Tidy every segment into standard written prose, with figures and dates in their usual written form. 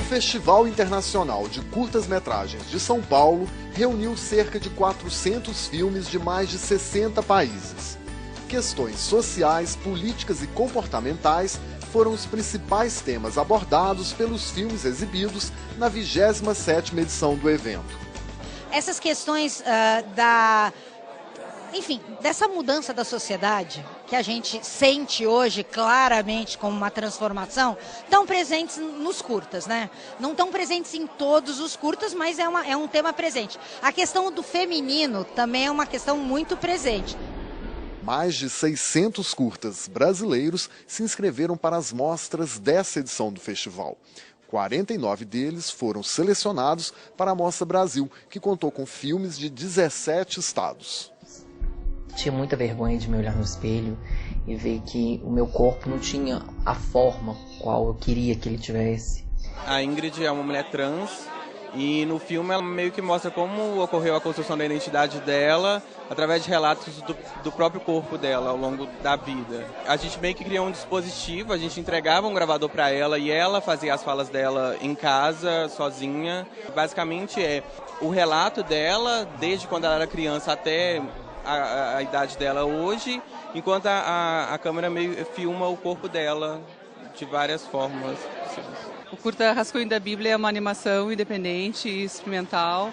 Festival Internacional de Curtas-Metragens de São Paulo reuniu cerca de 400 filmes de mais de 60 países. Questões sociais, políticas e comportamentais foram os principais temas abordados pelos filmes exibidos na 27ª edição do evento. Essas questões dessa mudança da sociedade, que a gente sente hoje claramente como uma transformação, estão presentes nos curtas, né? Não estão presentes em todos os curtas, mas é um tema presente. A questão do feminino também é uma questão muito presente. Mais de 600 curtas brasileiros se inscreveram para as mostras dessa edição do festival. 49 deles foram selecionados para a Mostra Brasil, que contou com filmes de 17 estados. Tinha muita vergonha de me olhar no espelho e ver que o meu corpo não tinha a forma qual eu queria que ele tivesse. A Ingrid é uma mulher trans e no filme ela meio que mostra como ocorreu a construção da identidade dela através de relatos do próprio corpo dela ao longo da vida. A gente meio que criou um dispositivo, a gente entregava um gravador para ela e ela fazia as falas dela em casa, sozinha. Basicamente é o relato dela desde quando ela era criança até a idade dela hoje, enquanto a câmera meio filma o corpo dela de várias formas possíveis. O curta Rascunho da Bíblia é uma animação independente e experimental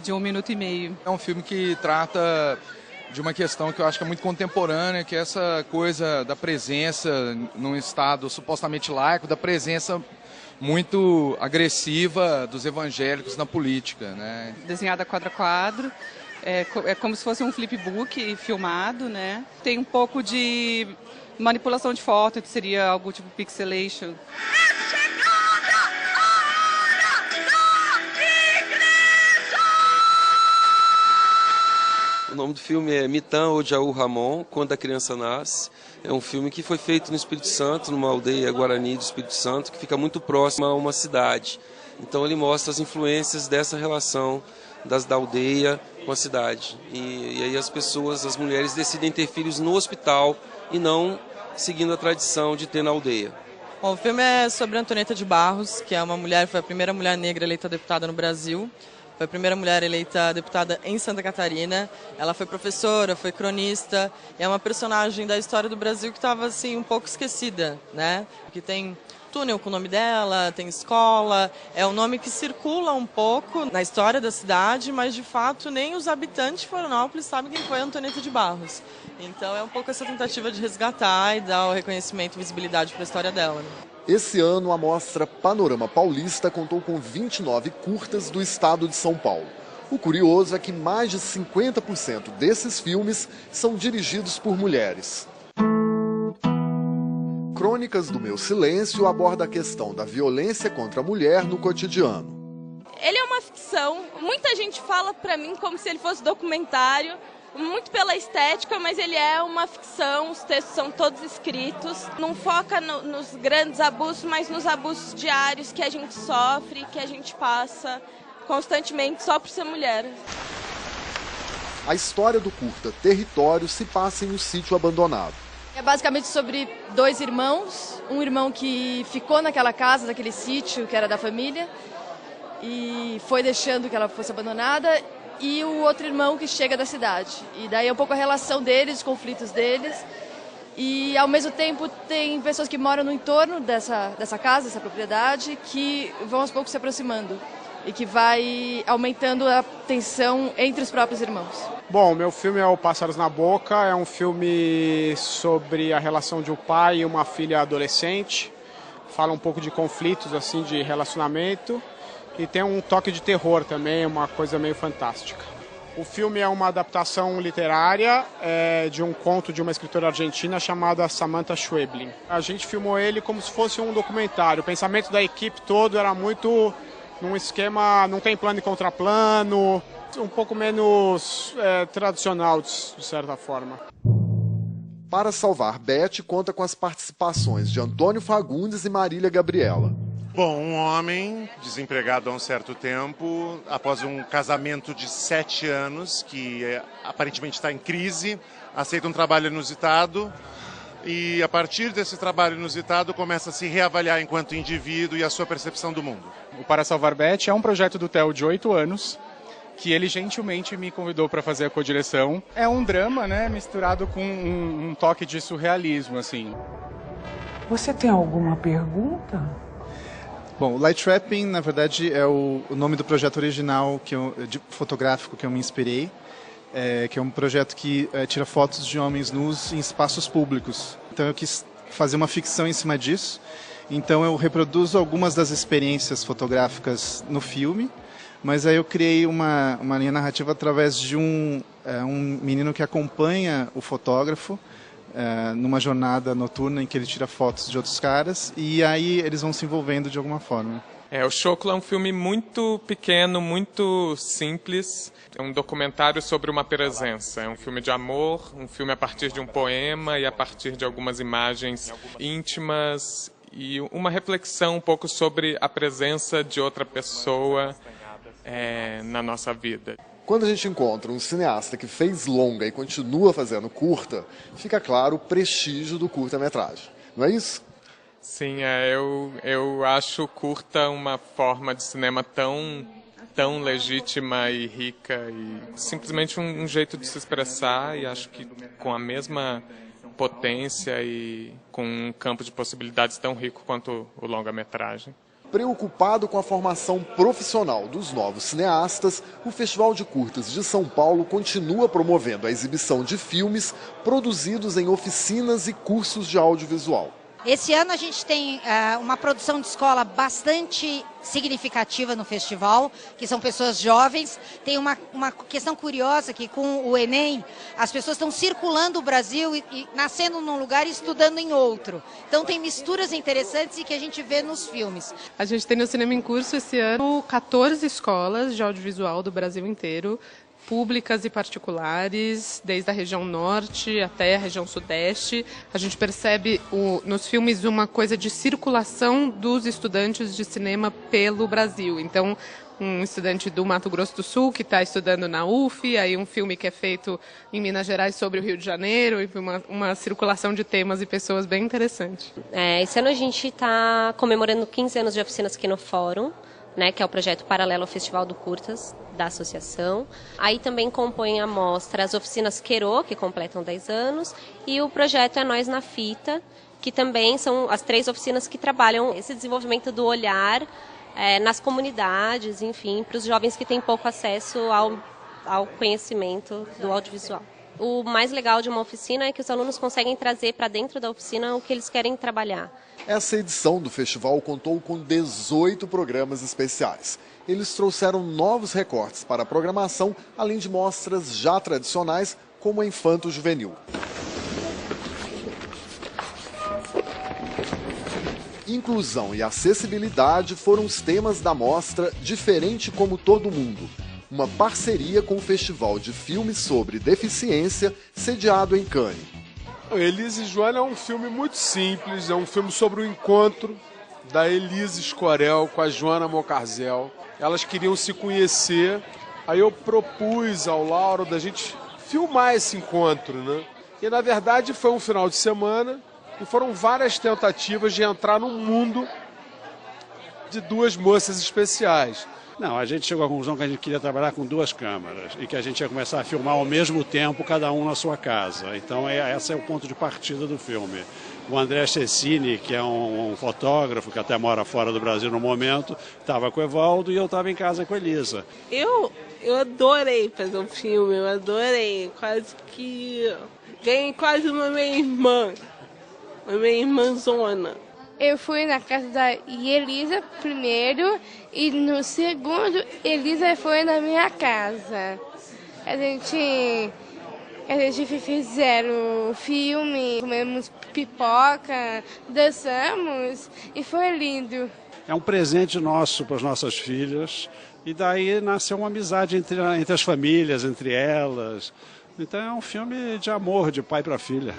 de 1 minuto e meio. É um filme que trata de uma questão que eu acho que é muito contemporânea, que é essa coisa da presença num estado supostamente laico, da presença muito agressiva dos evangélicos na política, né? Desenhada quadro a quadro. É como se fosse um flipbook filmado, né? Tem um pouco de manipulação de foto, que seria algo tipo pixelation. O nome do filme é Mitan ou Jaú Ramon, Quando a Criança Nasce. É um filme que foi feito no Espírito Santo, numa aldeia guarani do Espírito Santo, que fica muito próxima a uma cidade. Então ele mostra as influências dessa relação da aldeia com a cidade. E aí as pessoas, as mulheres, decidem ter filhos no hospital e não seguindo a tradição de ter na aldeia. Bom, o filme é sobre Antonieta de Barros, que é uma mulher, foi a primeira mulher negra eleita deputada no Brasil. Foi a primeira mulher eleita deputada em Santa Catarina. Ela foi professora, foi cronista. E é uma personagem da história do Brasil que estava assim, um pouco esquecida, né? Que tem túnel com o nome dela, tem escola. É um nome que circula um pouco na história da cidade, mas de fato nem os habitantes de Florianópolis sabem quem foi Antonieta de Barros. Então é um pouco essa tentativa de resgatar e dar o reconhecimento e visibilidade para a história dela, né? Esse ano, a mostra Panorama Paulista contou com 29 curtas do estado de São Paulo. O curioso é que mais de 50% desses filmes são dirigidos por mulheres. Crônicas do Meu Silêncio aborda a questão da violência contra a mulher no cotidiano. Ele é uma ficção, muita gente fala pra mim como se ele fosse documentário, muito pela estética, mas ele é uma ficção, os textos são todos escritos. Não foca nos grandes abusos, mas nos abusos diários que a gente sofre, que a gente passa constantemente só por ser mulher. A história do curta Território se passa em um sítio abandonado. É basicamente sobre 2 irmãos, um irmão que ficou naquela casa, naquele sítio que era da família, e foi deixando que ela fosse abandonada, e o outro irmão que chega da cidade. E daí é um pouco a relação deles, os conflitos deles. E ao mesmo tempo tem pessoas que moram no entorno dessa casa, dessa propriedade, que vão aos poucos se aproximando. E que vai aumentando a tensão entre os próprios irmãos. Bom, o meu filme é O Pássaros na Boca. É um filme sobre a relação de um pai e uma filha adolescente. Fala um pouco de conflitos, assim, de relacionamento. E tem um toque de terror também, uma coisa meio fantástica. O filme é uma adaptação literária de um conto de uma escritora argentina chamada Samantha Schweblin. A gente filmou ele como se fosse um documentário. O pensamento da equipe todo era muito num esquema, não tem plano e contraplano, um pouco menos tradicional, de certa forma. Para Salvar Beth conta com as participações de Antônio Fagundes e Marília Gabriela. Bom, um homem desempregado há um certo tempo, após um casamento de 7 anos, que aparentemente está em crise, aceita um trabalho inusitado, e a partir desse trabalho inusitado começa a se reavaliar enquanto indivíduo e a sua percepção do mundo. O Para Salvar Betty é um projeto do Theo de 8 anos, que ele gentilmente me convidou para fazer a codireção. É um drama, né, misturado com um toque de surrealismo, assim. Você tem alguma pergunta? Bom, o Light Trapping, na verdade, é o nome do projeto original fotográfico que eu me inspirei, que é um projeto que tira fotos de homens nus em espaços públicos. Então eu quis fazer uma ficção em cima disso. Então eu reproduzo algumas das experiências fotográficas no filme, mas aí eu criei uma linha narrativa através de um menino que acompanha o fotógrafo numa jornada noturna em que ele tira fotos de outros caras e aí eles vão se envolvendo de alguma forma. O Choclo é um filme muito pequeno, muito simples. É um documentário sobre uma presença. É um filme de amor, um filme a partir de um poema e a partir de algumas imagens íntimas e uma reflexão um pouco sobre a presença de outra pessoa na nossa vida. Quando a gente encontra um cineasta que fez longa e continua fazendo curta, fica claro o prestígio do curta-metragem. Não é isso? Sim, eu acho curta uma forma de cinema tão legítima e rica e simplesmente um jeito de se expressar, e acho que com a mesma potência e com um campo de possibilidades tão rico quanto o longa-metragem. Preocupado com a formação profissional dos novos cineastas, o Festival de Curtas de São Paulo continua promovendo a exibição de filmes produzidos em oficinas e cursos de audiovisual. Esse ano a gente tem uma produção de escola bastante significativa no festival, que são pessoas jovens. Tem uma questão curiosa que com o Enem, as pessoas estão circulando o Brasil e nascendo num lugar e estudando em outro. Então tem misturas interessantes e que a gente vê nos filmes. A gente tem no Cinema em Curso esse ano 14 escolas de audiovisual do Brasil inteiro, públicas e particulares, desde a região norte até a região sudeste. A gente percebe nos filmes uma coisa de circulação dos estudantes de cinema pelo Brasil. Então, um estudante do Mato Grosso do Sul que está estudando na UF, aí um filme que é feito em Minas Gerais sobre o Rio de Janeiro, e uma circulação de temas e pessoas bem interessante. Esse ano a gente está comemorando 15 anos de oficinas aqui no Fórum, né, que é o projeto paralelo ao Festival do Curtas da associação. Aí também compõem a mostra as oficinas Querô, que completam 10 anos, e o projeto É Nós na Fita, que também são as 3 oficinas que trabalham esse desenvolvimento do olhar nas comunidades, enfim, para os jovens que têm pouco acesso ao conhecimento do audiovisual. O mais legal de uma oficina é que os alunos conseguem trazer para dentro da oficina o que eles querem trabalhar. Essa edição do festival contou com 18 programas especiais. Eles trouxeram novos recortes para a programação, além de mostras já tradicionais, como a Infanto Juvenil. Inclusão e acessibilidade foram os temas da mostra Diferente como Todo Mundo, uma parceria com o Festival de Filmes sobre Deficiência, sediado em Cannes. Elise e Joana é um filme muito simples, é um filme sobre o encontro da Elise Escorel com a Joana Mocarzel. Elas queriam se conhecer, aí eu propus ao Lauro da gente filmar esse encontro, né? E na verdade foi um final de semana e foram várias tentativas de entrar no mundo de 2 moças especiais. Não, a gente chegou à conclusão que a gente queria trabalhar com 2 câmeras e que a gente ia começar a filmar ao mesmo tempo, cada um na sua casa. Então esse é o ponto de partida do filme. O André Cecchini, que é um fotógrafo que até mora fora do Brasil no momento, estava com o Evaldo e eu estava em casa com a Elisa. Eu adorei fazer um filme, eu adorei. Ganhei quase uma minha irmãzona. Eu fui na casa da Elisa primeiro e no segundo Elisa foi na minha casa. A gente fizeram filme, comemos pipoca, dançamos e foi lindo. É um presente nosso para as nossas filhas e daí nasceu uma amizade entre as famílias, entre elas. Então é um filme de amor, de pai para filha.